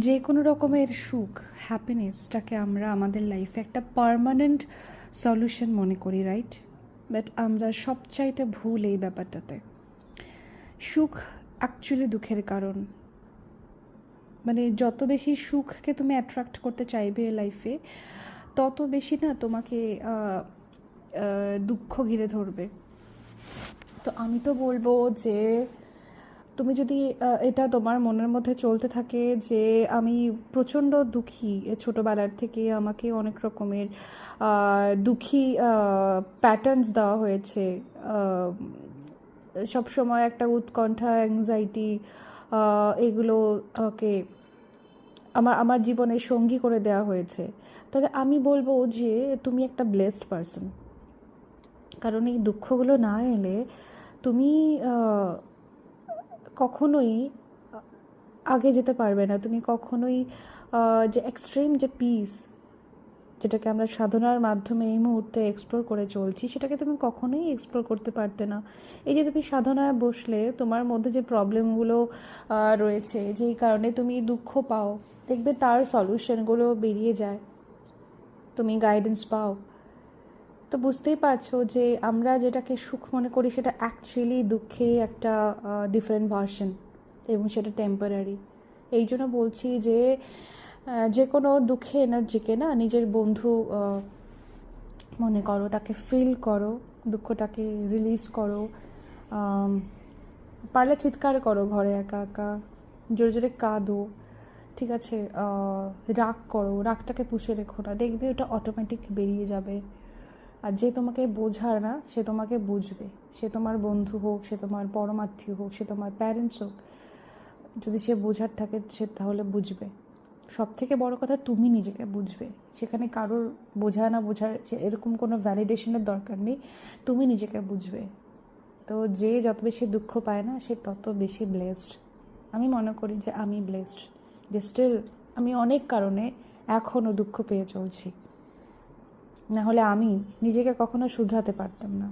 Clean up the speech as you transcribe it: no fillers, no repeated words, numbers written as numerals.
যে কোনো রকমের সুখ, হ্যাপিনেসটাকে আমরা আমাদের লাইফে একটা পার্মানেন্ট সলিউশন মনে করি, রাইট? বাট আমরা সবচাইতে ভুল এই ব্যাপারটাতে। সুখ অ্যাকচুয়ালি দুঃখের কারণ। মানে যত বেশি সুখকে তুমি অ্যাট্রাক্ট করতে চাইবে লাইফে, তত বেশি না তোমাকে দুঃখ ঘিরে ধরবে। তো আমি তো বলবো যে তুমি যদি এটা তোমার মনের মধ্যে চলতে থাকে যে আমি প্রচণ্ড দুঃখী, ছোটোবেলার থেকে আমাকে অনেক রকমের দুঃখী প্যাটার্নস দেওয়া হয়েছে, সবসময় একটা উৎকণ্ঠা, অ্যাংজাইটি, এগুলো ওকে আমার আমার জীবনের সঙ্গী করে দেওয়া হয়েছে, তাহলে আমি বলবো যে তুমি একটা ব্লেসড পারসন। কারণ এই দুঃখগুলো না এলে তুমি কখনোই আগে যেতে পারবে না। তুমি কখনোই যে এক্সট্রিম যে পিস, যেটাকে আমরা সাধনার মাধ্যমে এই মুহূর্তে এক্সপ্লোর করে চলছি, সেটাকে তুমি কখনোই এক্সপ্লোর করতে পারতে না। এই যে তুমি সাধনায় বসলে তোমার মধ্যে যে প্রবলেমগুলো রয়েছে, যেই কারণে তুমি দুঃখ পাও, দেখবে তার সলিউশনগুলো বেরিয়ে যায়, তুমি গাইডেন্স পাও। তো বুঝতেই পারছো যে আমরা যেটাকে সুখ মনে করি সেটা অ্যাকচুয়ালি দুঃখে একটা ডিফারেন্ট ভার্সন, এবং সেটা টেম্পোরারি। এই জন্য বলছি যে যে কোনো দুঃখে এনার্জিকে না নিজের বন্ধু মনে করো, তাকে ফিল করো, দুঃখটাকে রিলিজ করো, পারলে চিৎকার করো ঘরে একা একা, জোরে জোরে কাঁদো, ঠিক আছে? রাগ করো, রাগটাকে পুষে রেখো না, দেখবে ওটা অটোমেটিক বেরিয়ে যাবে। আর যে তোমাকে বোঝার না, সে তোমাকে বুঝবে। সে তোমার বন্ধু হোক, সে তোমার পরমাত্মীয় হোক, সে তোমার প্যারেন্টস হোক, যদি সে বোঝার থাকে সে তাহলে বুঝবে। সব থেকে বড় কথা, তুমি নিজেকে বুঝবে। সেখানে কারোর বোঝা না বোঝার এরকম কোনো ভ্যালিডেশনের দরকার নেই, তুমি নিজেকে বুঝবে। তো যে যত বেশি দুঃখ পায় না, সে তত বেশি ব্লেসড। আমি মনে করি যে আমি ব্লেসড, যে স্টিল আমি অনেক কারণে এখনও দুঃখ পেয়ে চলছি, না হলে আমি নিজেকে কখনো শুধরাতে পারতাম না।